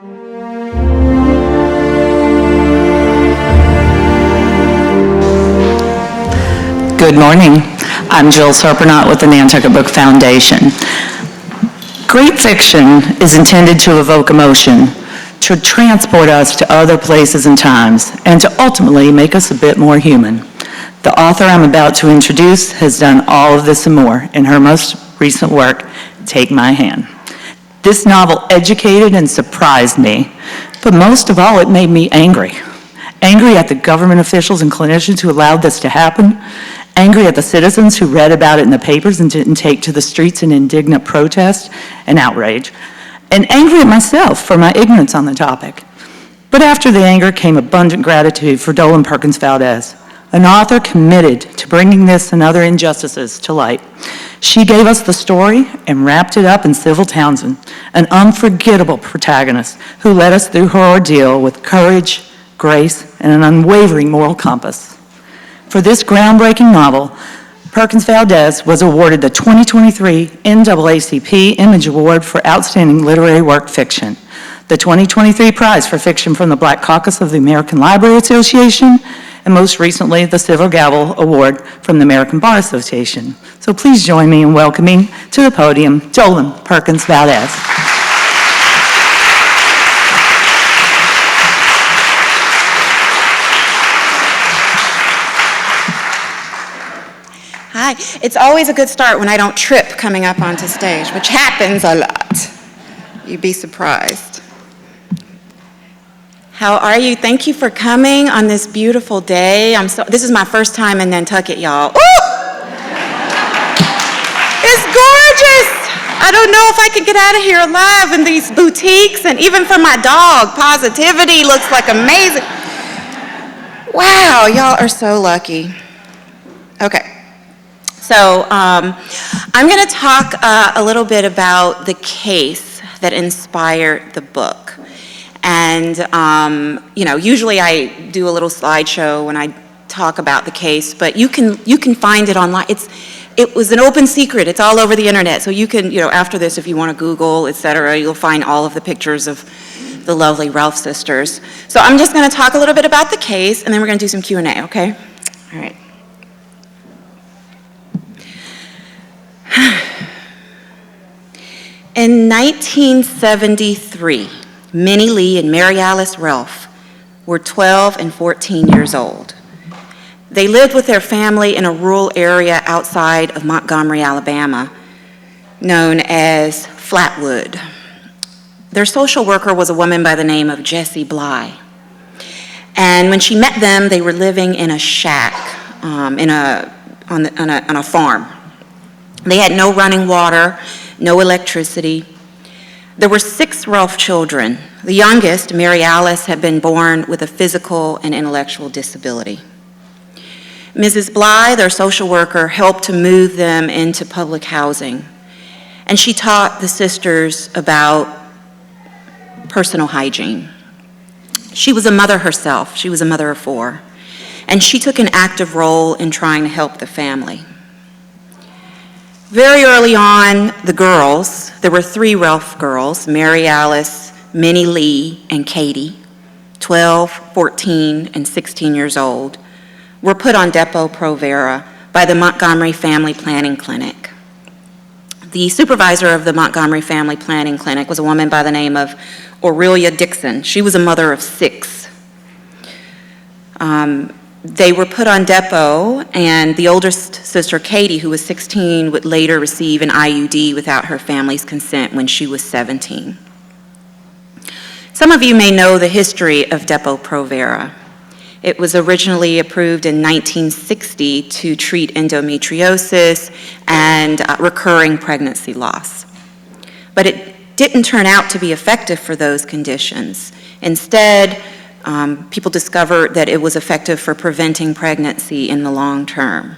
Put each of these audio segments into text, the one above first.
Good morning. I'm Jill Serpernot with the Nantucket Book Foundation. Great fiction is intended to evoke emotion, to transport us to other places and times, and to ultimately make us a bit more human. The author I'm about to introduce has done all of this and more in her most recent work, Take My Hand. This novel educated and surprised me, but most of all, it made me angry. Angry at the government officials and clinicians who allowed this to happen, angry at the citizens who read about it in the papers and didn't take to the streets in indignant protest and outrage, and angry at myself for my ignorance on the topic. But after the anger came abundant gratitude for Dolen Perkns-Valdez, an author committed to bringing this and other injustices to light. She gave us the story and wrapped it up in Sybil Townsend, an unforgettable protagonist who led us through her ordeal with courage, grace, and an unwavering moral compass. For this groundbreaking novel, Perkns-Valdez was awarded the 2023 NAACP Image Award for Outstanding Literary Work Fiction, the 2023 Prize for Fiction from the Black Caucus of the American Library Association, and most recently, the Silver Gavel Award from the American Bar Association. So please join me in welcoming to the podium, Dolen Perkns-Valdez. Hi. It's always a good start when I don't trip coming up onto stage, which happens a lot. You'd be surprised. How are you? Thank you for coming on this beautiful day. This is my first time in Nantucket, y'all. Ooh! It's gorgeous. I don't know if I could get out of here alive in these boutiques, and even for my dog, Positivity looks like amazing. Wow, y'all are so lucky. Okay. So I'm going to talk a little bit about the case that inspired the book. And, usually I do a little slideshow when I talk about the case, but you can find it online. It was an open secret. It's all over the internet. So you can, after this, if you want to Google, et cetera, you'll find all of the pictures of the lovely Ralph sisters. So I'm just going to talk a little bit about the case, and then we're going to do some Q&A, okay? All right. In 1973, Minnie Lee and Mary Alice Ralph were 12 and 14 years old. They lived with their family in a rural area outside of Montgomery, Alabama, known as Flatwood. Their social worker was a woman by the name of Jessie Bly. And when she met them, they were living in a shack on a farm. They had no running water, no electricity. There were 6 Ralph children. The youngest, Mary Alice, had been born with a physical and intellectual disability. Mrs. Bly, their social worker, helped to move them into public housing, and she taught the sisters about personal hygiene. She was a mother herself. She was a mother of 4, and she took an active role in trying to help the family. Very early on, the girls, there were 3 Ralph girls, Mary Alice, Minnie Lee, and Katie, 12, 14, and 16 years old, were put on Depo-Provera by the Montgomery Family Planning Clinic. The supervisor of the Montgomery Family Planning Clinic was a woman by the name of Aurelia Dixon. She was a mother of 6. They were put on Depo, and the oldest sister, Katie, who was 16, would later receive an IUD without her family's consent when she was 17. Some of you may know the history of Depo-Provera. It was originally approved in 1960 to treat endometriosis and recurring pregnancy loss. But it didn't turn out to be effective for those conditions. Instead, people discovered that it was effective for preventing pregnancy in the long term.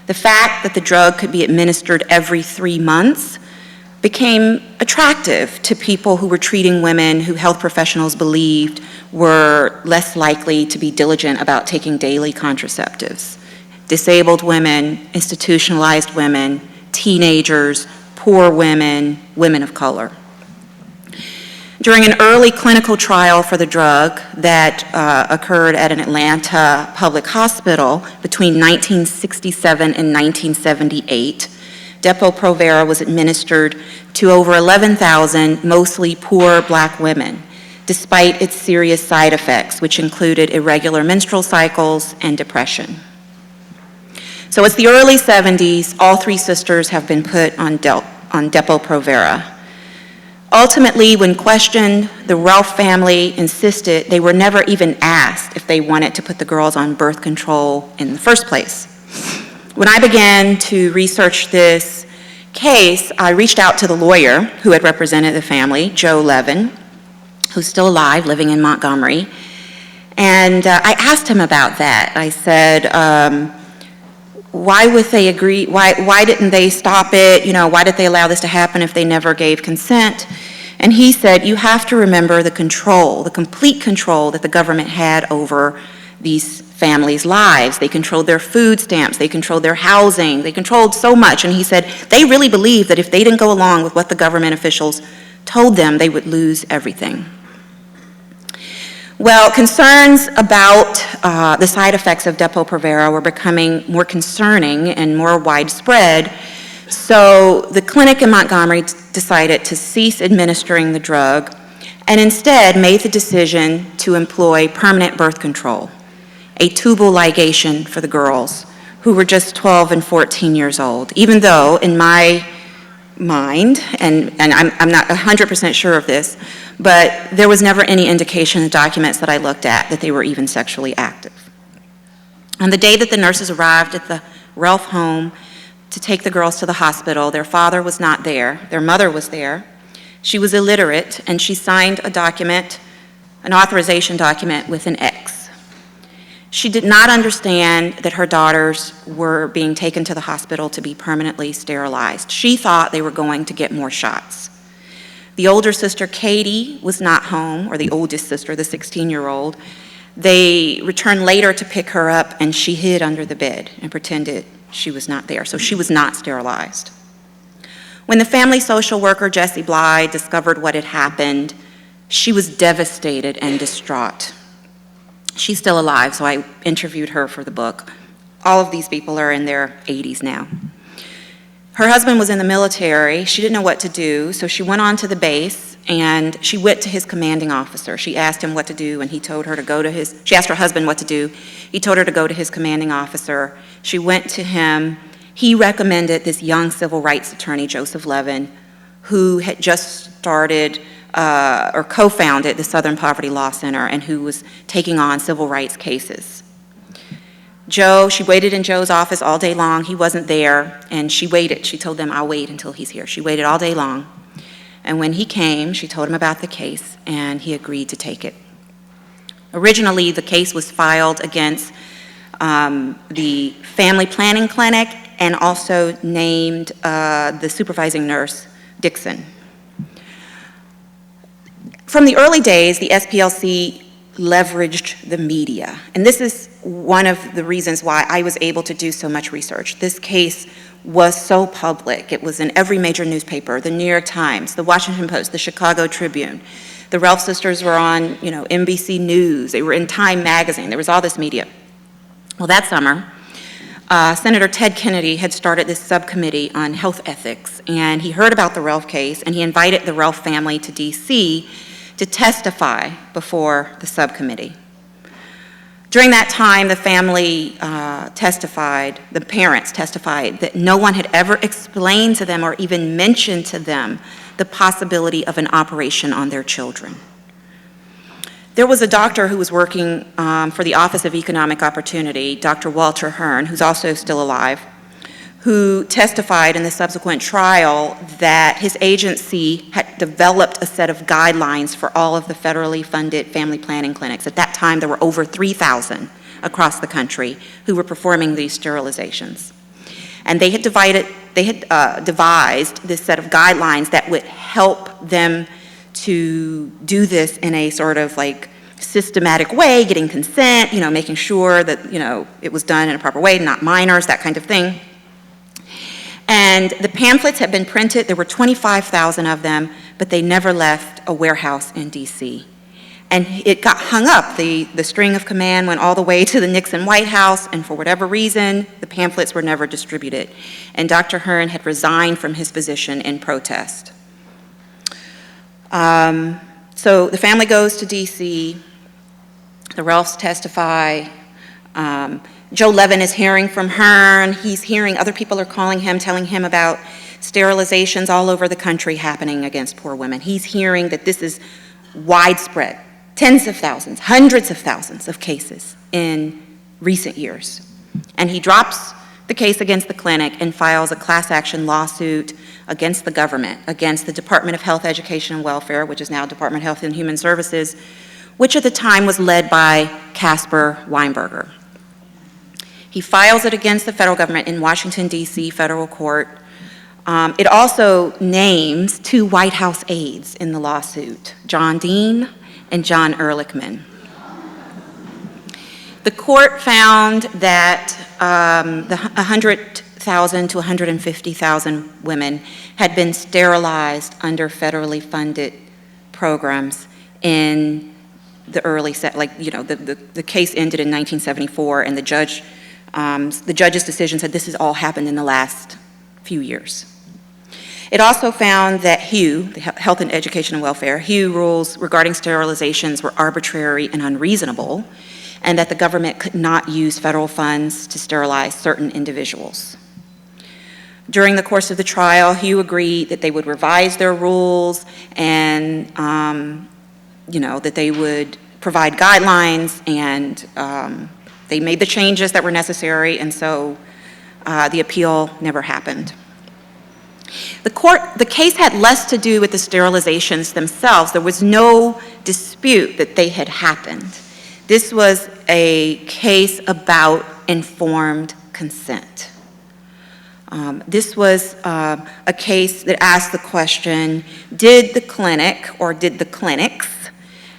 The fact that the drug could be administered every 3 months became attractive to people who were treating women who health professionals believed were less likely to be diligent about taking daily contraceptives. Disabled women, institutionalized women, teenagers, poor women, women of color. During an early clinical trial for the drug that occurred at an Atlanta public hospital between 1967 and 1978, Depo-Provera was administered to over 11,000 mostly poor black women, despite its serious side effects, which included irregular menstrual cycles and depression. So it's the early 70s, all three sisters have been put on Depo-Provera. Ultimately, when questioned, the Ralph family insisted they were never even asked if they wanted to put the girls on birth control in the first place. When I began to research this case, I reached out to the lawyer who had represented the family, Joe Levin, who's still alive, living in Montgomery, and I asked him about that. I said, why would they agree? Why didn't they stop it? You know, why did they allow this to happen if they never gave consent? And he said, you have to remember the control, the complete control that the government had over these families' lives. They controlled their food stamps, they controlled their housing, they controlled so much. And he said, they really believed that if they didn't go along with what the government officials told them, they would lose everything. Well, concerns about the side effects of Depo-Provera were becoming more concerning and more widespread, so the clinic in Montgomery decided to cease administering the drug and instead made the decision to employ permanent birth control, a tubal ligation for the girls who were just 12 and 14 years old, even though in my mind, and I'm not 100% sure of this, but there was never any indication in the documents that I looked at that they were even sexually active. On the day that the nurses arrived at the Ralph home to take the girls to the hospital, their father was not there, their mother was there. She was illiterate, and she signed a document, an authorization document with an X. She did not understand that her daughters were being taken to the hospital to be permanently sterilized. She thought they were going to get more shots. The older sister, Katie, was not home, or the oldest sister, the 16-year-old. They returned later to pick her up, and she hid under the bed and pretended she was not there, so she was not sterilized. When the family social worker, Jessie Bly, discovered what had happened, she was devastated and distraught. She's still alive, so I interviewed her for the book. All of these people are in their 80s now. Her husband was in the military. She didn't know what to do, so she went on to the base and she went to his commanding officer. She asked him what to do, and he told her to go to his, she asked her husband what to do. He told her to go to his commanding officer. She went to him. He recommended this young civil rights attorney, Joseph Levin, who had just started or co-founded the Southern Poverty Law Center and who was taking on civil rights cases. She waited in Joe's office all day long. He wasn't there, and she waited. She told them, I'll wait until he's here. She waited all day long, and when he came, she told him about the case, and he agreed to take it. Originally, the case was filed against the family planning clinic and also named the supervising nurse, Dixon. From the early days, the SPLC leveraged the media, and this is one of the reasons why I was able to do so much research. This case was so public. It was in every major newspaper, the New York Times, the Washington Post, the Chicago Tribune. The Ralph sisters were on, NBC News. They were in Time magazine. There was all this media. Well, that summer, Senator Ted Kennedy had started this subcommittee on health ethics, and he heard about the Ralph case, and he invited the Ralph family to D.C. to testify before the subcommittee. During that time, the family testified, the parents testified, that no one had ever explained to them or even mentioned to them the possibility of an operation on their children. There was a doctor who was working for the Office of Economic Opportunity, Dr. Walter Hearn, who's also still alive, who testified in the subsequent trial that his agency had developed a set of guidelines for all of the federally funded family planning clinics. At that time, there were over 3,000 across the country who were performing these sterilizations. And they had devised this set of guidelines that would help them to do this in a sort of like systematic way, getting consent, making sure that, it was done in a proper way, not minors, that kind of thing. And the pamphlets had been printed. There were 25,000 of them, but they never left a warehouse in D.C. And it got hung up. The string of command went all the way to the Nixon White House, and for whatever reason, the pamphlets were never distributed. And Dr. Hearn had resigned from his position in protest. So the family goes to D.C., the Ralphs testify. Joe Levin is hearing from Hearn. He's hearing, other people are calling him, telling him about sterilizations all over the country happening against poor women. He's hearing that this is widespread, tens of thousands, hundreds of thousands of cases in recent years. And he drops the case against the clinic and files a class action lawsuit against the government, against the Department of Health, Education, and Welfare, which is now Department of Health and Human Services, which at the time was led by Caspar Weinberger. He files it against the federal government in Washington, D.C. federal court. It also names 2 White House aides in the lawsuit, John Dean and John Ehrlichman. The court found that the 100,000 to 150,000 women had been sterilized under federally funded programs in the early, the case ended in 1974, and the judge's decision said this has all happened in the last few years. It also found that HUE, the Health and Education and Welfare, HUE rules regarding sterilizations were arbitrary and unreasonable, and that the government could not use federal funds to sterilize certain individuals. During the course of the trial, HUE agreed that they would revise their rules and that they would provide guidelines, and they made the changes that were necessary, and so the appeal never happened. The case had less to do with the sterilizations themselves. There was no dispute that they had happened. This was a case about informed consent. This was a case that asked the question, did the clinic or did the clinics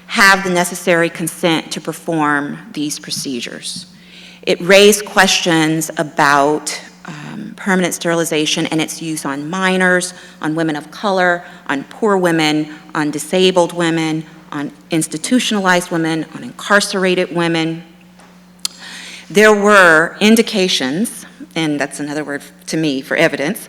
have the necessary consent to perform these procedures? It raised questions about permanent sterilization and its use on minors, on women of color, on poor women, on disabled women, on institutionalized women, on incarcerated women. There were indications, and that's another word to me for evidence,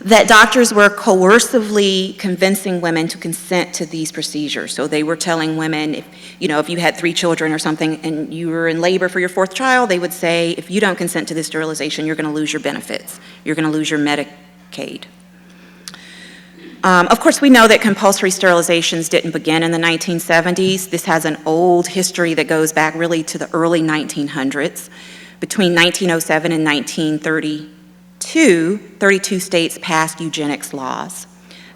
that doctors were coercively convincing women to consent to these procedures. So they were telling women, if you had 3 children or something and you were in labor for your 4th child, they would say, if you don't consent to this sterilization, you're going to lose your benefits. You're going to lose your Medicaid. Of course, we know that compulsory sterilizations didn't begin in the 1970s. This has an old history that goes back really to the early 1900s. Between 1907 and 1932, 32 states passed eugenics laws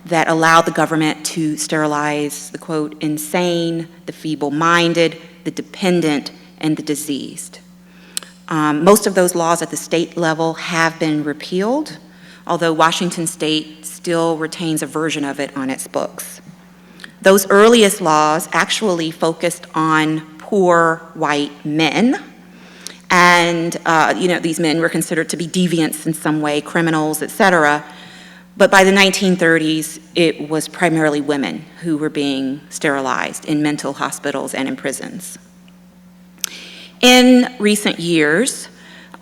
that allowed the government to sterilize the, quote, insane, the feeble-minded, the dependent, and the diseased. Most of those laws at the state level have been repealed, although Washington State still retains a version of it on its books. Those earliest laws actually focused on poor white men, and these men were considered to be deviants in some way, criminals, etc. But by the 1930s, it was primarily women who were being sterilized in mental hospitals and in prisons. In recent years,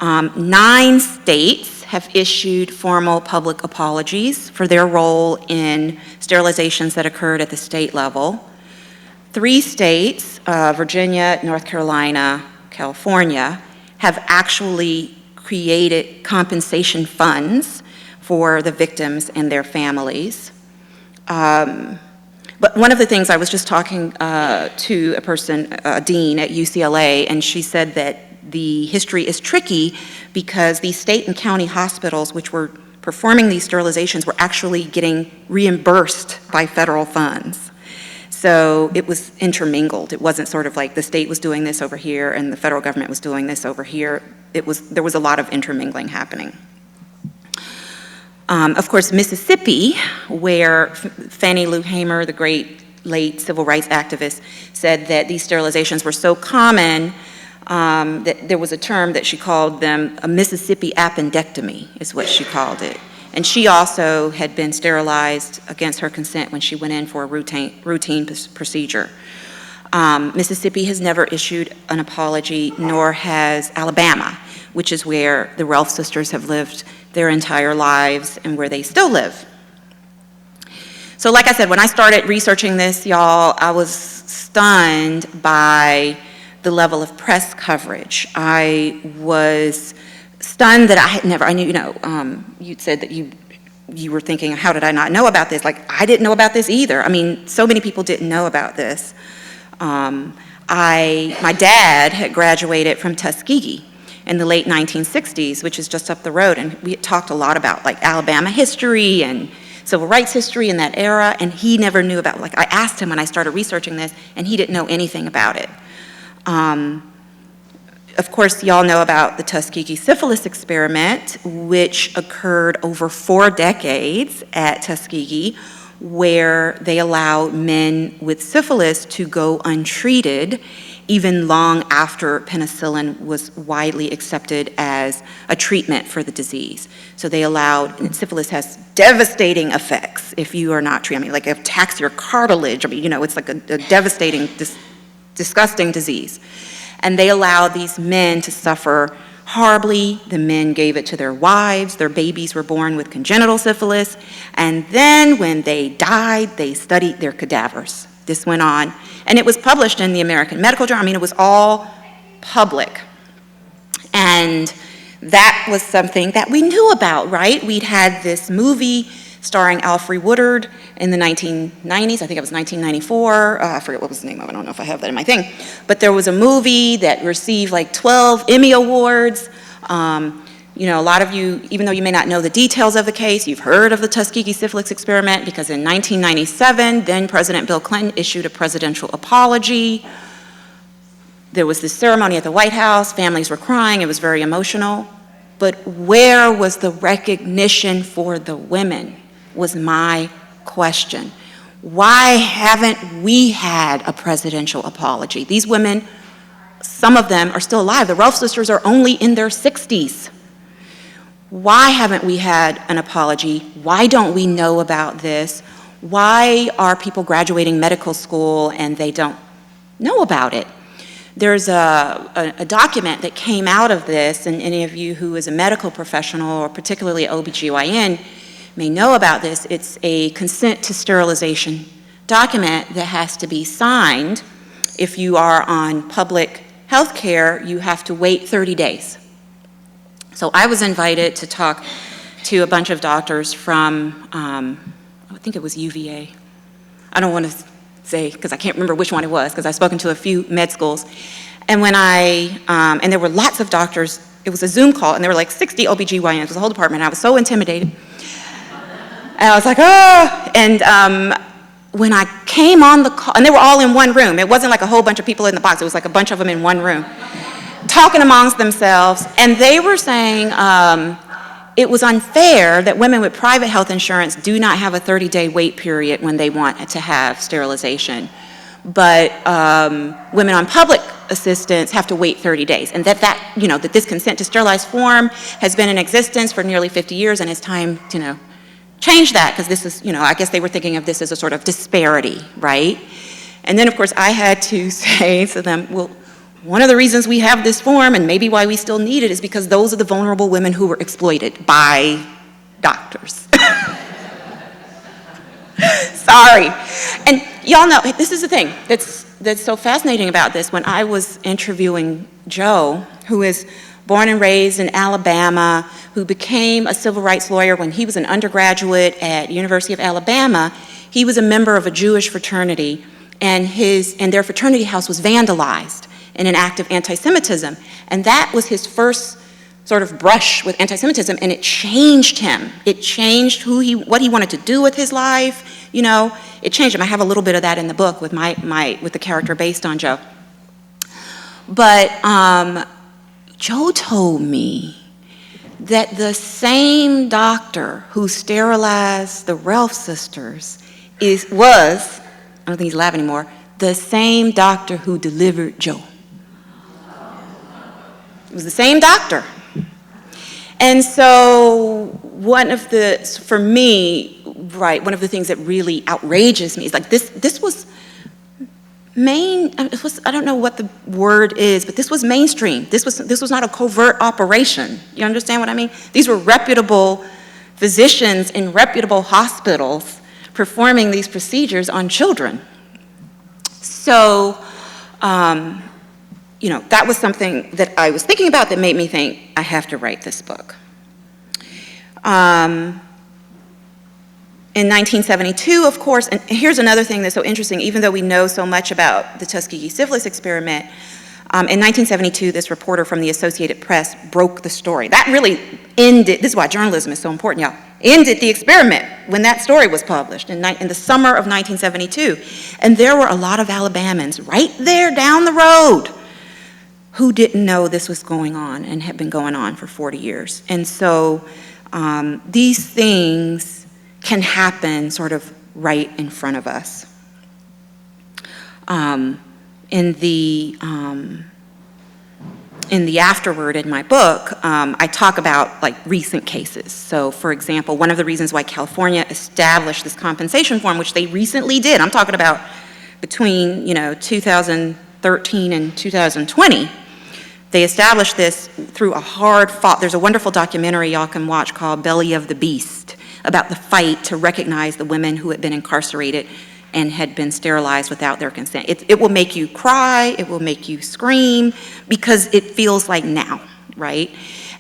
9 states have issued formal public apologies for their role in sterilizations that occurred at the state level. 3 states, Virginia, North Carolina, California, have actually created compensation funds for the victims and their families. But one of the things, I was just talking to a person, a dean at UCLA, and she said that the history is tricky because these state and county hospitals which were performing these sterilizations were actually getting reimbursed by federal funds. So it was intermingled. It wasn't sort of like the state was doing this over here and the federal government was doing this over here. There was a lot of intermingling happening. Of course, Mississippi, where Fannie Lou Hamer, the great late civil rights activist, said that these sterilizations were so common that there was a term that she called them a Mississippi appendectomy, is what she called it. And she also had been sterilized against her consent when she went in for a routine procedure. Mississippi has never issued an apology, nor has Alabama, which is where the Relf sisters have lived their entire lives and where they still live. So like I said, when I started researching this, y'all, I was stunned by the level of press coverage. I was stunned that I knew, you said that you were thinking, how did I not know about this? Like, I didn't know about this either. I mean, so many people didn't know about this. My dad had graduated from Tuskegee in the late 1960s, which is just up the road, and we had talked a lot about like Alabama history and civil rights history in that era, and he never knew about, like, I asked him when I started researching this, and he didn't know anything about it. Of course, y'all know about the Tuskegee syphilis experiment, which occurred over 4 decades at Tuskegee, where they allowed men with syphilis to go untreated even long after penicillin was widely accepted as a treatment for the disease. So they allowed, and syphilis has devastating effects if you are not treated. I mean, like it attacks your cartilage. I mean, it's like a devastating, disgusting disease. And they allowed these men to suffer horribly. The men gave it to their wives. Their babies were born with congenital syphilis. And then when they died, they studied their cadavers. This went on. And it was published in the American Medical Journal. I mean, it was all public. And that was something that we knew about, right? We'd had this movie starring Alfre Woodard in the 1990s. I think it was 1994. I forget what was the name of it. I don't know if I have that in my thing. But there was a movie that received like 12 Emmy Awards. A lot of you, even though you may not know the details of the case, you've heard of the Tuskegee syphilis experiment, because in 1997, then President Bill Clinton issued a presidential apology. There was this ceremony at the White House. Families were crying. It was very emotional. But where was the recognition for the women, was my question. Why haven't we had a presidential apology? These women, some of them are still alive. The Relf sisters are only in their 60s. Why haven't we had an apology? Why don't we know about this? Why are people graduating medical school and they don't know about it? There's a document that came out of this, and any of you who is a medical professional, or particularly OBGYN, may know about this. It's a consent to sterilization document that has to be signed. If you are on public health care, you have to wait 30 days. So I was invited to talk to a bunch of doctors from, I think it was UVA. I don't want to say, because I can't remember which one it was, because I've spoken to a few med schools. And when and there were lots of doctors, it was a Zoom call, and there were like 60 OBGYNs, it was a whole department, and I was so intimidated. And I was like, oh, and when I came on the call, and they were all in one room. It wasn't like a whole bunch of people in the box. It was like a bunch of them in one room, talking amongst themselves. And they were saying it was unfair that women with private health insurance do not have a 30-day wait period when they want to have sterilization. But women on public assistance have to wait 30 days. And that this consent to sterilize form has been in existence for nearly 50 years, and it's time to, change that, because this is, I guess they were thinking of this as a sort of disparity, right? And then, of course, I had to say to them, well, one of the reasons we have this form, and maybe why we still need it, is because those are the vulnerable women who were exploited by doctors. Sorry. And y'all know, this is the thing that's so fascinating about this. When I was interviewing Joe, who is born and raised in Alabama, who became a civil rights lawyer when he was an undergraduate at University of Alabama, he was a member of a Jewish fraternity, and their fraternity house was vandalized in an act of anti-Semitism. And that was his first sort of brush with anti-Semitism, and it changed him. It changed what he wanted to do with his life. It changed him. I have a little bit of that in the book with with the character based on Joe. But Joe told me that the same doctor who sterilized the Relf sisters was, I don't think he's alive anymore, the same doctor who delivered Joe. It was the same doctor. And so for me, right, one of the things that really outrages me is like this was I don't know what the word is, but this was mainstream. This was not a covert operation. You understand what I mean? These were reputable physicians in reputable hospitals performing these procedures on children. So, that was something that I was thinking about that made me think, I have to write this book. In 1972, of course, and here's another thing that's so interesting, even though we know so much about the Tuskegee syphilis experiment, in 1972, this reporter from the Associated Press broke the story. That really ended, this is why journalism is so important, y'all, ended the experiment when that story was published in the summer of 1972. And there were a lot of Alabamans right there down the road who didn't know this was going on and had been going on for 40 years. And so these things can happen sort of right in front of us. In the afterword in my book, I talk about like recent cases. So for example, one of the reasons why California established this compensation form, which they recently did, I'm talking about between 2013 and 2020, they established this through a hard fought, there's a wonderful documentary y'all can watch called Belly of the Beast about the fight to recognize the women who had been incarcerated and had been sterilized without their consent. It will make you cry, it will make you scream, because it feels like now, right?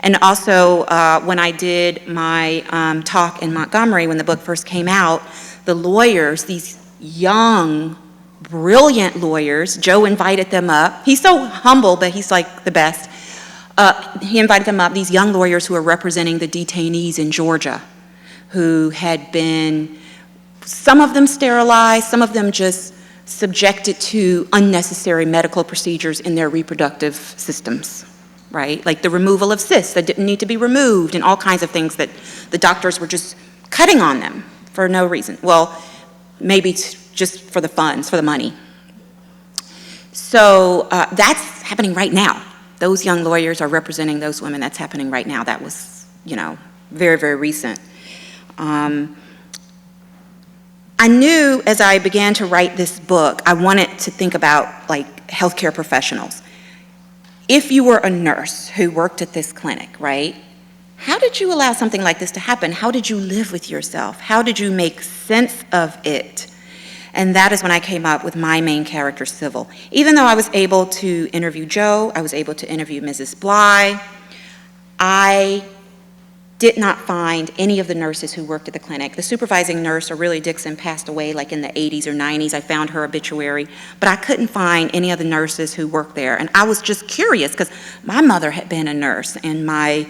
And also, when I did my talk in Montgomery, when the book first came out, the lawyers, these young, brilliant lawyers, Joe invited them up. He's so humble, but he's like the best. He invited them up, these young lawyers who are representing the detainees in Georgia, who had been, some of them sterilized, some of them just subjected to unnecessary medical procedures in their reproductive systems, right? Like the removal of cysts that didn't need to be removed and all kinds of things that the doctors were just cutting on them for no reason. Well, maybe just for the funds, for the money. So that's happening right now. Those young lawyers are representing those women. That's happening right now. That was, very, very recent. I knew as I began to write this book, I wanted to think about like healthcare professionals. If you were a nurse who worked at this clinic, right? How did you allow something like this to happen? How did you live with yourself? How did you make sense of it? And that is when I came up with my main character, Sybil. Even though I was able to interview Joe, I was able to interview Mrs. Bly, I did not find any of the nurses who worked at the clinic. The supervising nurse, Aurelia Dixon, passed away like in the 80s or 90s. I found her obituary, but I couldn't find any of the nurses who worked there. And I was just curious because my mother had been a nurse and my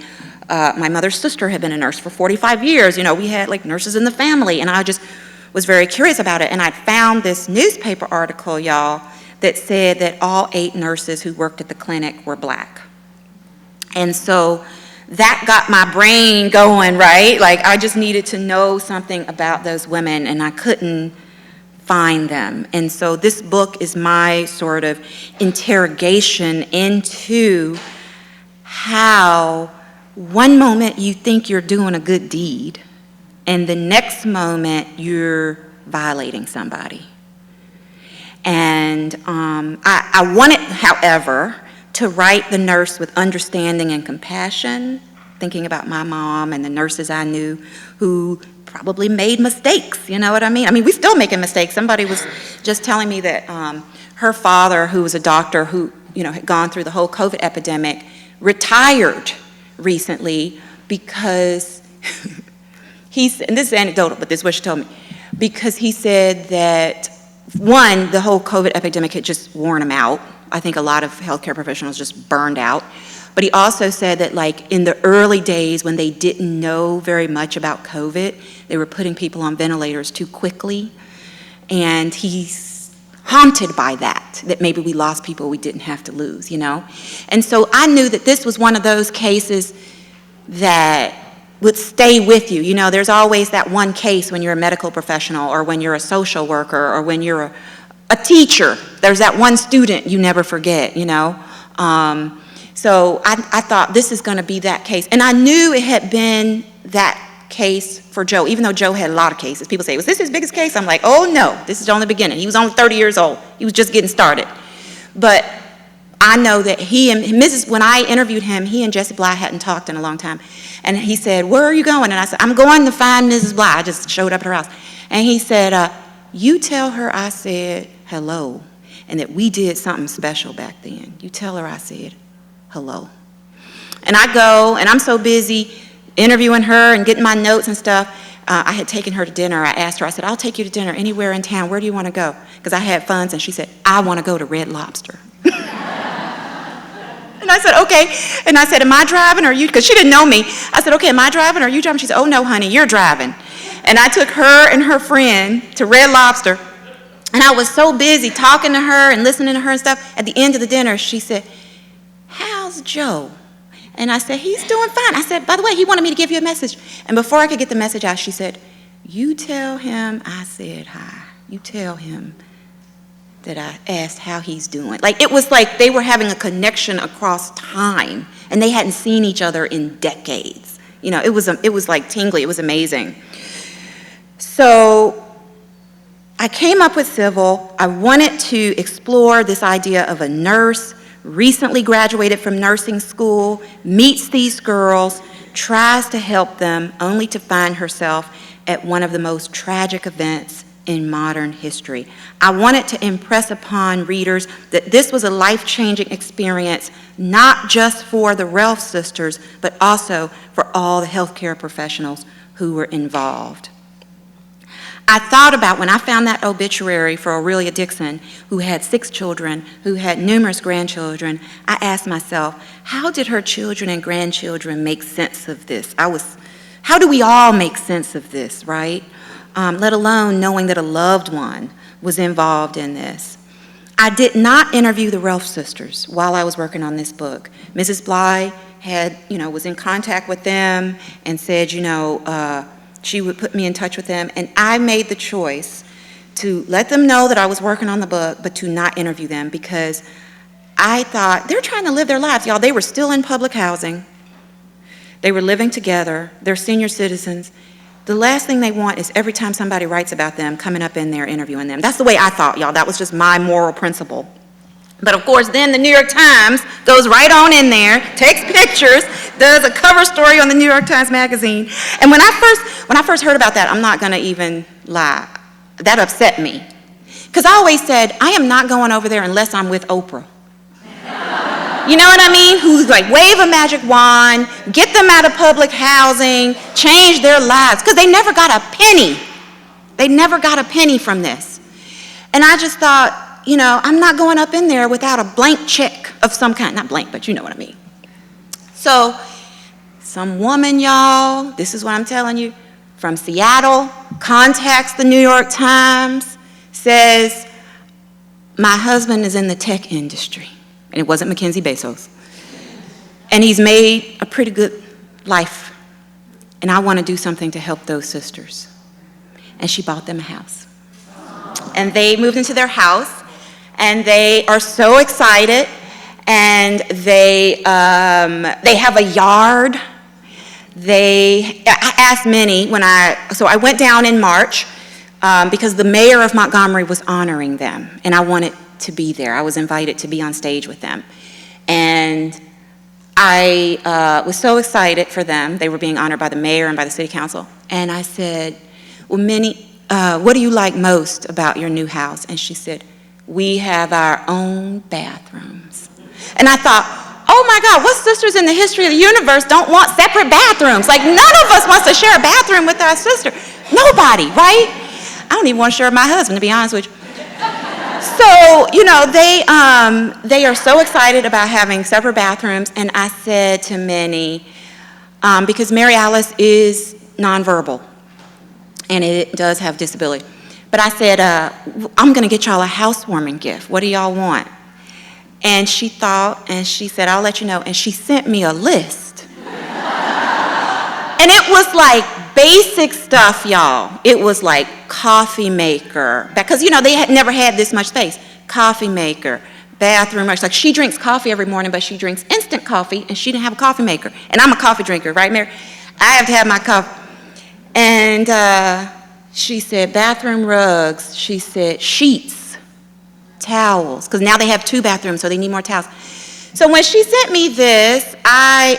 mother's sister had been a nurse for 45 years. We had like nurses in the family, and I just was very curious about it. And I found this newspaper article, y'all, that said that all 8 nurses who worked at the clinic were Black. And so that got my brain going, right? Like I just needed to know something about those women, and I couldn't find them. And so this book is my sort of interrogation into how one moment you think you're doing a good deed, and the next moment you're violating somebody. And I wanted, however, to write the nurse with understanding and compassion, thinking about my mom and the nurses I knew who probably made mistakes, you know what I mean? I mean, we still making mistakes. Somebody was just telling me that her father, who was a doctor who, had gone through the whole COVID epidemic, retired recently because and this is anecdotal, but this is what she told me, because he said that, one, the whole COVID epidemic had just worn him out. I think a lot of healthcare professionals just burned out. But he also said that like in the early days when they didn't know very much about COVID, they were putting people on ventilators too quickly. And he's haunted by that maybe we lost people we didn't have to lose, And so I knew that this was one of those cases that would stay with you. There's always that one case when you're a medical professional or when you're a social worker or when you're a teacher. There's that one student you never forget, So I thought this is going to be that case. And I knew it had been that case for Joe, even though Joe had a lot of cases. People say, was this his biggest case? I'm like, oh no, this is only the beginning. He was only 30 years old. He was just getting started. But I know that when I interviewed him, he and Jesse Bly hadn't talked in a long time. And he said, where are you going? And I said, I'm going to find Mrs. Bly. I just showed up at her house. And he said, you tell her I said hello and that we did something special back then. You tell her I said hello. And I go, and I'm so busy interviewing her and getting my notes and stuff. I had taken her to dinner. I asked her, I said, I'll take you to dinner anywhere in town. Where do you want to go? Because I had funds. And she said, I want to go to Red Lobster. And I said, okay. And I said, am I driving or you? Because she didn't know me. I said, okay, am I driving or are you driving? She said, oh, no, honey, you're driving. And I took her and her friend to Red Lobster. And I was so busy talking to her and listening to her and stuff. At the end of the dinner, she said, how's Joe? And I said, he's doing fine. I said, by the way, he wanted me to give you a message. And before I could get the message out, she said, you tell him I said hi. You tell him that I asked how he's doing. Like, it was like they were having a connection across time, and they hadn't seen each other in decades. You know, it was like tingly. It was amazing. So I came up with Civil. I wanted to explore this idea of a nurse, recently graduated from nursing school, meets these girls, tries to help them, only to find herself at one of the most tragic events in modern history. I wanted to impress upon readers that this was a life-changing experience, not just for the Relf sisters, but also for all the healthcare professionals who were involved. I thought about when I found that obituary for Aurelia Dixon, who had 6 children, who had numerous grandchildren, I asked myself, how did her children and grandchildren make sense of this? How do we all make sense of this, right? Let alone knowing that a loved one was involved in this. I did not interview the Relf sisters while I was working on this book. Mrs. Bly was in contact with them and said, she would put me in touch with them, and I made the choice to let them know that I was working on the book, but to not interview them because I thought they're trying to live their lives, y'all. They were still in public housing. They were living together. They're senior citizens. The last thing they want is every time somebody writes about them, coming up in there interviewing them. That's the way I thought, y'all. That was just my moral principle. But of course, then the New York Times goes right on in there, takes pictures, does a cover story on the New York Times Magazine. And when I first heard about that, I'm not going to even lie, that upset me. Because I always said, I am not going over there unless I'm with Oprah. You know what I mean? Who's like, wave a magic wand, get them out of public housing, change their lives. Because they never got a penny. They never got a penny from this. And I just thought, I'm not going up in there without a blank check of some kind. Not blank, but you know what I mean. So, some woman, y'all, this is what I'm telling you, from Seattle, contacts the New York Times, says, my husband is in the tech industry. And it wasn't Mackenzie Bezos. And he's made a pretty good life. And I want to do something to help those sisters. And she bought them a house. And they moved into their house. And they are so excited. And they have a yard. I asked Minnie so I went down in March because the mayor of Montgomery was honoring them. And I wanted to be there. I was invited to be on stage with them. And I was so excited for them. They were being honored by the mayor and by the city council. And I said, well, Minnie, what do you like most about your new house? And she said, we have our own bathrooms. And I thought, oh my God, what sisters in the history of the universe don't want separate bathrooms? Like, none of us wants to share a bathroom with our sister. Nobody, right? I don't even want to share with my husband, to be honest with you. So, they are so excited about having separate bathrooms, and I said to Minnie, because Mary Alice is nonverbal, and it does have disability, but I said, I'm going to get y'all a housewarming gift. What do y'all want? And she thought, and she said, I'll let you know, and she sent me a list. And it was like basic stuff, y'all. It was like coffee maker, because they had never had this much space. Coffee maker, bathroom. Like she drinks coffee every morning, but she drinks instant coffee, and she didn't have a coffee maker. And I'm a coffee drinker, right, Mary? I have to have my coffee. And she said bathroom rugs. She said sheets, towels, because now they have 2 bathrooms, so they need more towels. So when she sent me this, I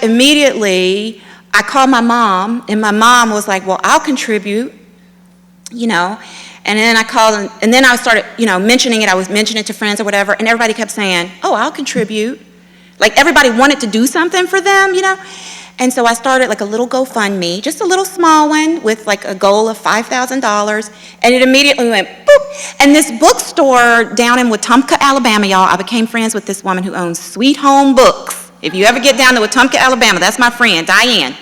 called my mom, and my mom was like, well, I'll contribute, you know. And then I called, and then I started, you know, mentioning it. I was mentioning it to friends or whatever, and everybody kept saying, oh, I'll contribute. Like everybody wanted to do something for them, you know. And so I started like a little GoFundMe, just a little small one with like a goal of $5,000, and it immediately went boop. And this bookstore down in Wetumpka, Alabama, y'all, I became friends with this woman who owns Sweet Home Books. If you ever get down to Wetumpka, Alabama, that's my friend, Diane.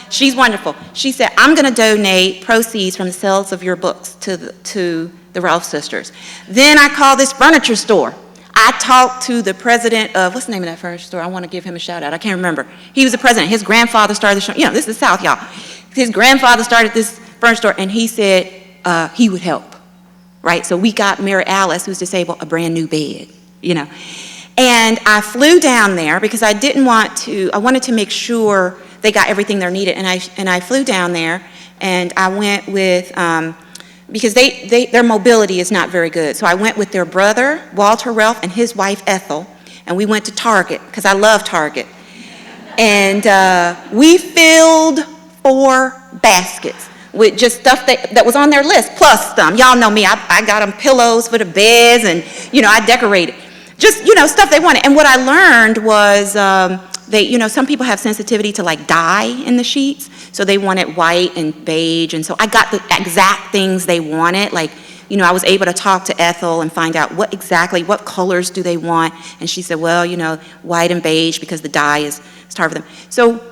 She's wonderful. She said, I'm going to donate proceeds from the sales of your books to the Ralph sisters. Then I called this furniture store. I talked to the president of, what's the name of that furniture store? I want to give him a shout out. I can't remember. He was the president. His grandfather started the show. You know, this is the South, y'all. His grandfather started this furniture store, and he said he would help, right? So we got Mary Alice, who's disabled, a brand new bed, you know. And I flew down there because I wanted to make sure they got everything they needed. And I flew down there, and I went with, because their mobility is not very good. So I went with their brother, Walter Ralph, and his wife, Ethel, and we went to Target, because I love Target. And we filled 4 baskets with just stuff that was on their list, plus some. Y'all know me, I got them pillows for the beds, and, you know, I decorated. Just, you know, stuff they wanted. And what I learned was some people have sensitivity to like dye in the sheets, so they wanted white and beige, and so I got the exact things they wanted. Like, you know, I was able to talk to Ethel and find out what colors do they want, and she said, well, you know, white and beige because the dye is hard for them. So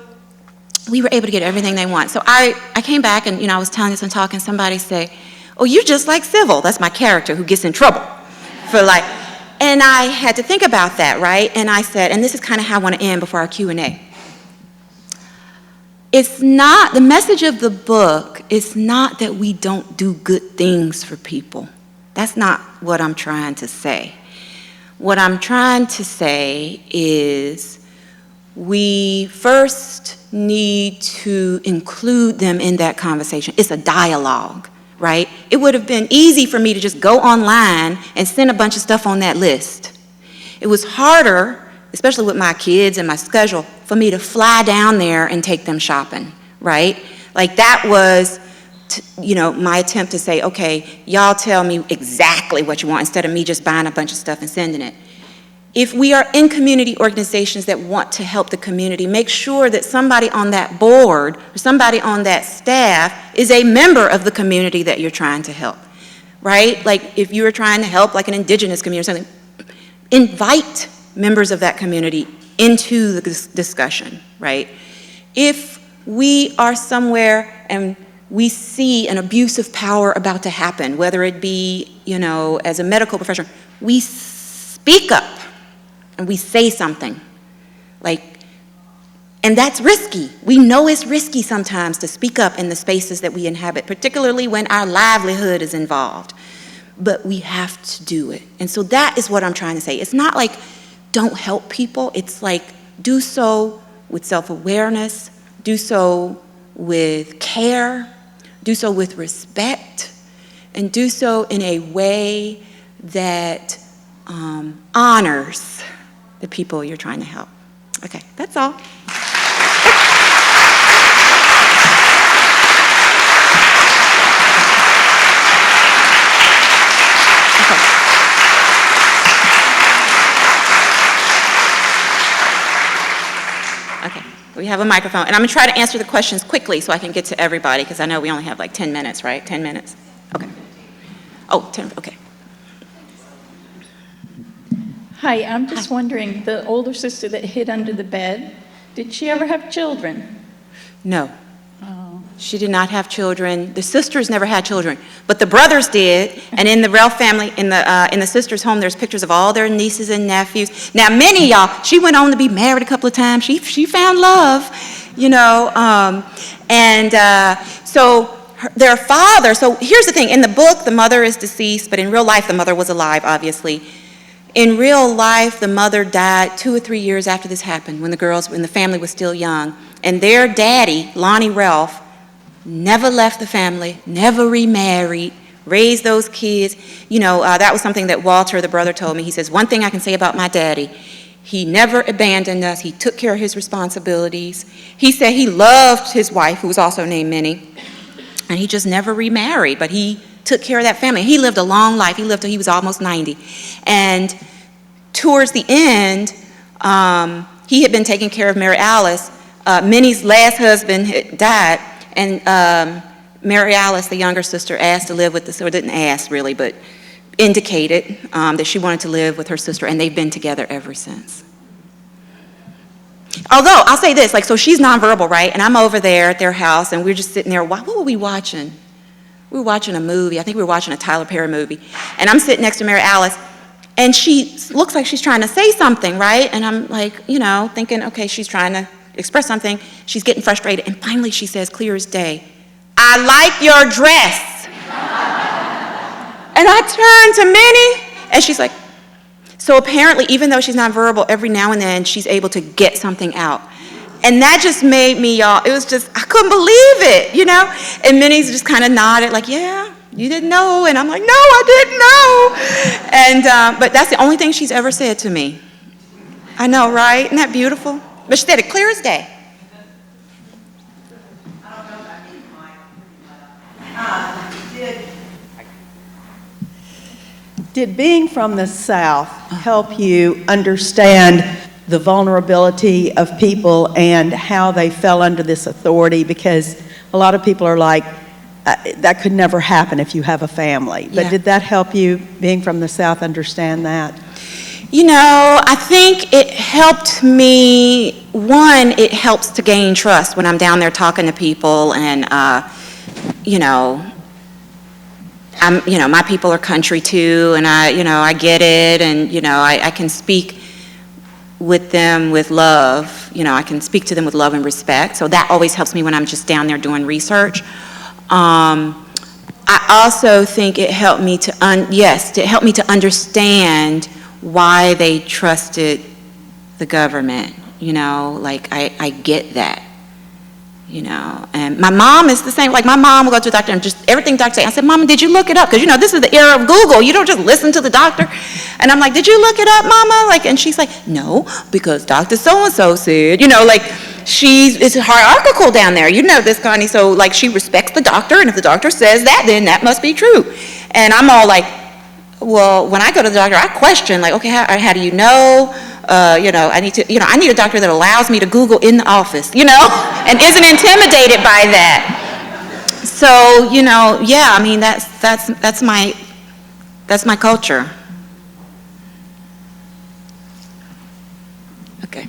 we were able to get everything they want. So I came back, and, you know, I was telling this and talking, somebody say, oh, you're just like Sybil. That's my character who gets in trouble for like. And I had to think about that, right? And I said, and this is kind of how I want to end before our Q&A. It's not, the message of the book is not that we don't do good things for people. That's not what I'm trying to say. What I'm trying to say is we first need to include them in that conversation. It's a dialogue. Right? It would have been easy for me to just go online and send a bunch of stuff on that list. It was harder, especially with my kids and my schedule, for me to fly down there and take them shopping, right? Like that was, you know, my attempt to say, okay, y'all tell me exactly what you want instead of me just buying a bunch of stuff and sending it. If we are in community organizations that want to help the community, make sure that somebody on that board or somebody on that staff is a member of the community that you're trying to help, right? Like if you were trying to help like an indigenous community or something, invite members of that community into the discussion, right? If we are somewhere and we see an abuse of power about to happen, whether it be, you know, as a medical professional, we speak up. And we say something, and that's risky. We know it's risky sometimes to speak up in the spaces that we inhabit, particularly when our livelihood is involved. But we have to do it. And so that is what I'm trying to say. It's not like don't help people. It's like do so with self-awareness, do so with care, do so with respect, and do so in a way that honors the people you're trying to help. Okay, that's all. Okay, we have a microphone, and I'm gonna try to answer the questions quickly so I can get to everybody, because I know we only have like 10 minutes, right? 10 minutes? Okay. Oh, 10, okay. Hi, I'm just wondering, the older sister that hid under the bed, did she ever have children? No. Oh. She did not have children. The sisters never had children, but the brothers did. And in the Ralph family, in the sisters' home, there's pictures of all their nieces and nephews. Now, many of y'all, she went on to be married a couple of times. She found love, you know. So their father. So here's the thing: in the book, the mother is deceased, but in real life, the mother was alive, obviously. In real life, the mother died 2 or 3 years after this happened, when the family was still young. And their daddy, Lonnie Ralph, never left the family, never remarried, raised those kids. That was something that Walter, the brother, told me. He says, one thing I can say about my daddy, he never abandoned us. He took care of his responsibilities. He said he loved his wife, who was also named Minnie, and he just never remarried, but he took care of that family. He lived a long life. He lived till he was almost 90. And towards the end, he had been taking care of Mary Alice. Minnie's last husband had died, and Mary Alice, the younger sister, asked to live with the, or didn't ask really, but indicated that she wanted to live with her sister, and they've been together ever since. Although, I'll say this, so she's nonverbal, right? And I'm over there at their house, and we're just sitting there. What were we watching? We were watching a movie. I think we were watching a Tyler Perry movie. And I'm sitting next to Mary Alice, and she looks like she's trying to say something, right? And I'm thinking, okay, she's trying to express something. She's getting frustrated, and finally she says, clear as day, I like your dress. And I turned to Minnie, and she's like, so apparently, even though she's nonverbal, every now and then she's able to get something out. And that just made me, y'all, it was just, I couldn't believe it, And Minnie's just kind of nodded like, yeah, you didn't know. And I'm like, no, I didn't know. And, but that's the only thing she's ever said to me. I know, right? Isn't that beautiful? But she said it clear as day. Did being from the South help you understand the vulnerability of people and how they fell under this authority? Because a lot of people are like, that could never happen if you have a family. But did that help you, being from the South, understand that? I think it helped me. One, it helps to gain trust when I'm down there talking to people, and my people are country too, and I get it, and I can speak with them with love. I can speak to them with love and respect. So that always helps me when I'm just down there doing research. I also think it helped me to understand why they trusted the government. I get that. And my mom is the same. My mom will go to the doctor and just everything doctor say. I said, Mama, did you look it up? Because this is the era of Google. You don't just listen to the doctor. And I'm like, did you look it up, Mama? And she's like, no, because Dr. So-and-so said, it's hierarchical down there. You know this, Connie. So she respects the doctor, and if the doctor says that, then that must be true. And I'm all like, well, when I go to the doctor, I question, okay, how do you know? I need a doctor that allows me to Google in the office, and isn't intimidated by that. So, that's my culture. Okay.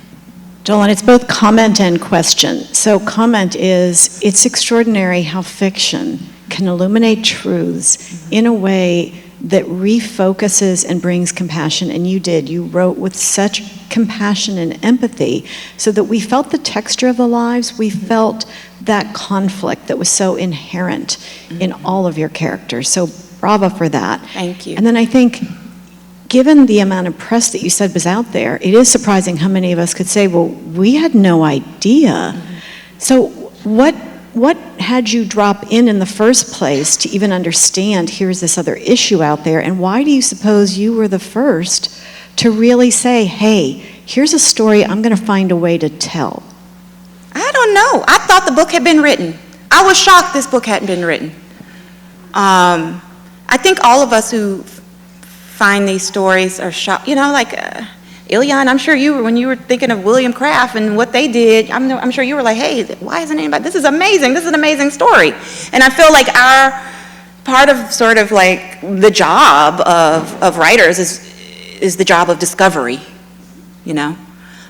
Dolen, it's both comment and question. So comment is, it's extraordinary how fiction can illuminate truths in a way that refocuses and brings compassion, and you did. You wrote with such compassion and empathy so that we felt the texture of the lives, we felt that conflict that was so inherent in all of your characters. So bravo for that. Thank you. And then I think, given the amount of press that you said was out there, it is surprising how many of us could say, well, we had no idea. So what had you drop in the first place to even understand here's this other issue out there, and why do you suppose you were the first to really say, hey, here's a story I'm going to find a way to tell? I don't know. I thought the book had been written. I was shocked this book hadn't been written. I think all of us who find these stories are shocked. Ilyan, I'm sure when you were thinking of William Craft and what they did, I'm sure you were like, hey, why isn't anybody, this is amazing, this is an amazing story. And I feel like part of sort of the job of writers is the job of discovery,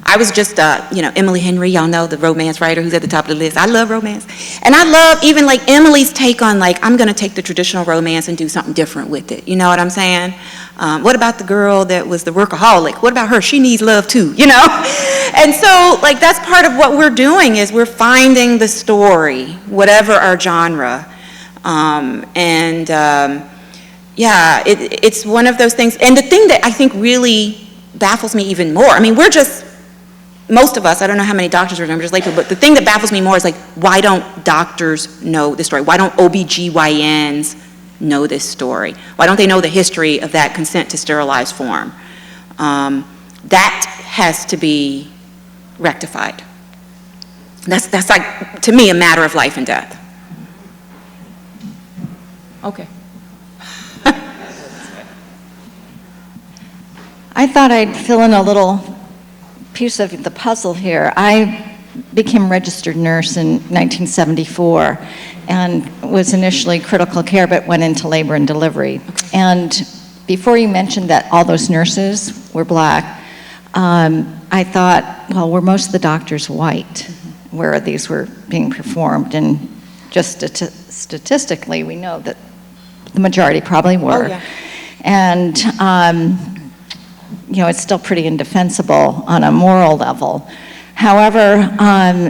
I was just, Emily Henry, y'all know, the romance writer who's at the top of the list. I love romance. And I love even Emily's take on I'm going to take the traditional romance and do something different with it. You know what I'm saying? What about the girl that was the workaholic? What about her? She needs love too, And so that's part of what we're doing is we're finding the story, whatever our genre. yeah, it's one of those things. And the thing that I think really baffles me even more, I mean, most of us, I don't know how many doctors are just late, but the thing that baffles me more is like, why don't doctors know this story? Why don't OBGYNs know this story? Why don't they know the history of that consent to sterilize form? That has to be rectified. That's like, to me, a matter of life and death. Okay. I thought I'd fill in a little piece of the puzzle here. I became a registered nurse in 1974 and was initially critical care but went into labor and delivery. And before you mentioned that all those nurses were black, I thought, well, were most of the doctors white where these were being performed? And just statistically, we know that the majority probably were. Oh, yeah. And it's still pretty indefensible on a moral level. However,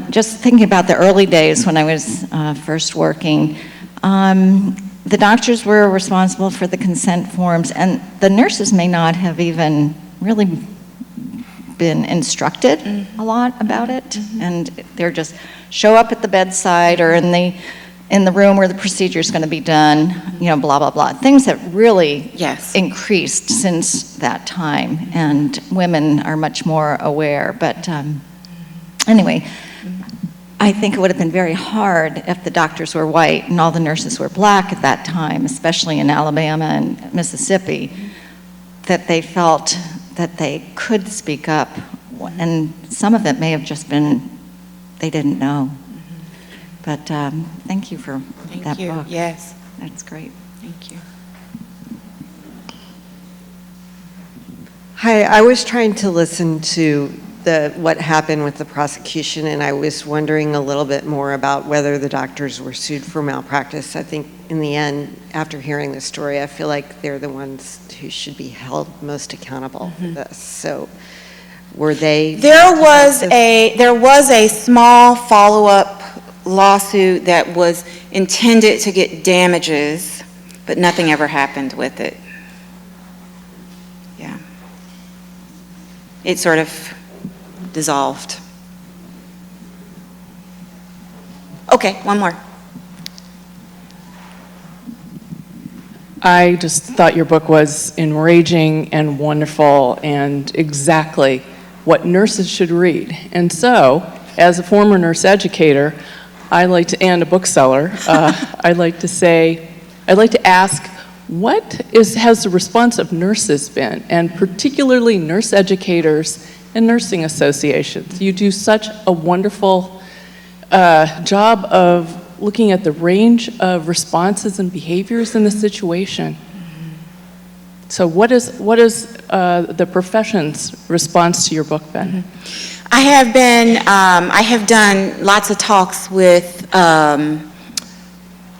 just thinking about the early days when I was first working, the doctors were responsible for the consent forms, and the nurses may not have even really been instructed a lot about it, and they're just show up at the bedside or in the room where the procedure is going to be done, blah, blah, blah. Things that really increased since that time, and women are much more aware. But anyway, I think it would have been very hard if the doctors were white and all the nurses were black at that time, especially in Alabama and Mississippi, that they felt that they could speak up. And some of it may have just been they didn't know. But thank you for that book. Yes. That's great. Thank you. Hi, I was trying to listen to what happened with the prosecution, and I was wondering a little bit more about whether the doctors were sued for malpractice. I think in the end, after hearing the story, I feel like they're the ones who should be held most accountable for this. So were they? There was a small follow-up lawsuit that was intended to get damages, but nothing ever happened with it. Yeah. It sort of dissolved. Okay, one more. I just thought your book was enraging and wonderful and exactly what nurses should read. And so, as a former nurse educator, and a bookseller, I'd like to ask, what has the response of nurses been, and particularly nurse educators and nursing associations? You do such a wonderful job of looking at the range of responses and behaviors in the situation. So what is the profession's response to your book been? I have done lots of talks with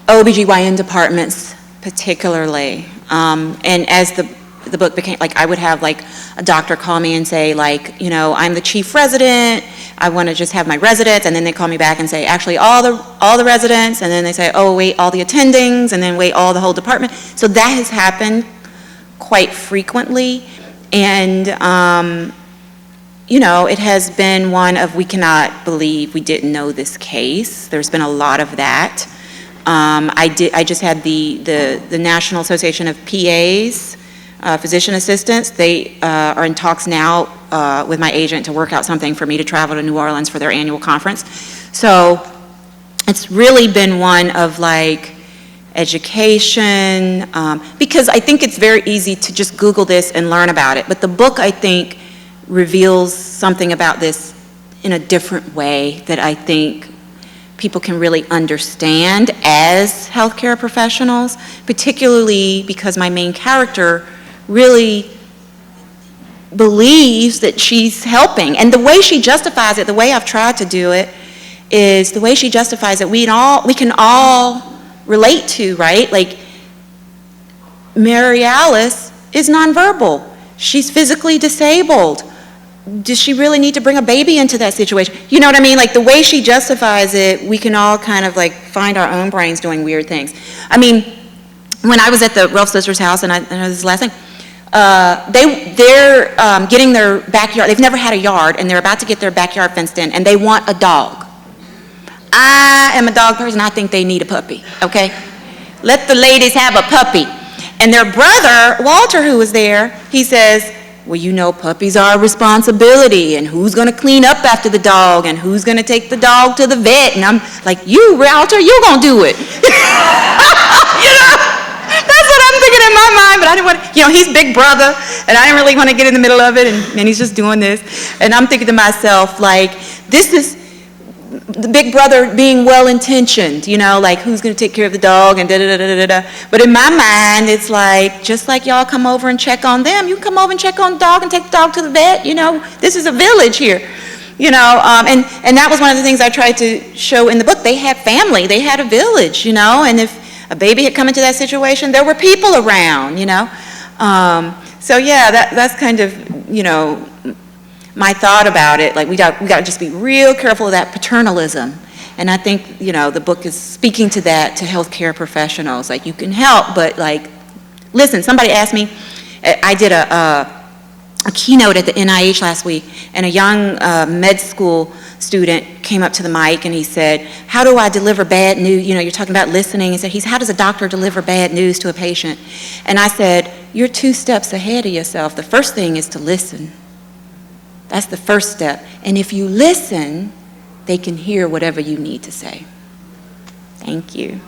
OBGYN departments particularly, and as the book became, I would have a doctor call me and say I'm the chief resident, I want to just have my residents, and then they call me back and say actually all the residents, and then they say, oh wait, all the attendings, and then wait, all the whole department. So that has happened quite frequently, and it has been one of, we cannot believe we didn't know this case. There's been a lot of that. I just had the National Association of PAs, physician assistants. They are in talks now with my agent to work out something for me to travel to New Orleans for their annual conference. So it's really been one of education, because I think it's very easy to just Google this and learn about it. But the book, I think, reveals something about this in a different way that I think people can really understand as healthcare professionals, particularly because my main character really believes that she's helping. And the way she justifies it, the way I've tried to do it, is the way she justifies it, we can all relate to, right? Mary Alice is nonverbal. She's physically disabled. Does she really need to bring a baby into that situation? You know what I mean? The way she justifies it, we can all kind of find our own brains doing weird things. I mean, when I was at the Ralph sister's house, and I know this is the last thing, they're getting their backyard, they've never had a yard, and they're about to get their backyard fenced in, and they want a dog. I am a dog person, I think they need a puppy, okay? Let the ladies have a puppy. And their brother, Walter, who was there, he says, well, you know, puppies are a responsibility, and who's gonna clean up after the dog, and who's gonna take the dog to the vet? And I'm like, you, Walter, you gonna do it. You know? That's what I'm thinking in my mind, but I didn't want to, you know, he's big brother, and I didn't really want to get in the middle of it, and he's just doing this. And I'm thinking to myself, like, this is the big brother being well-intentioned, you know, like, who's going to take care of the dog, and da-da-da-da-da-da. But in my mind, it's like, just like y'all come over and check on them, you can come over and check on the dog and take the dog to the vet, you know. This is a village here. You know, and that was one of the things I tried to show in the book. They had family, they had a village, you know, and if a baby had come into that situation, there were people around, you know. So yeah, that's kind of, you know, my thought about it. Like, we got to just be real careful of that paternalism. And I think, you know, the book is speaking to that, to healthcare professionals. Like, you can help, but like, listen, somebody asked me, I did a keynote at the NIH last week, and a young med school student came up to the mic and he said, how do I deliver bad news? You know, you're talking about listening. He said, how does a doctor deliver bad news to a patient? And I said, you're 2 steps ahead of yourself. The first thing is to listen. That's the first step. And if you listen, they can hear whatever you need to say. Thank you.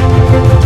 Thank you.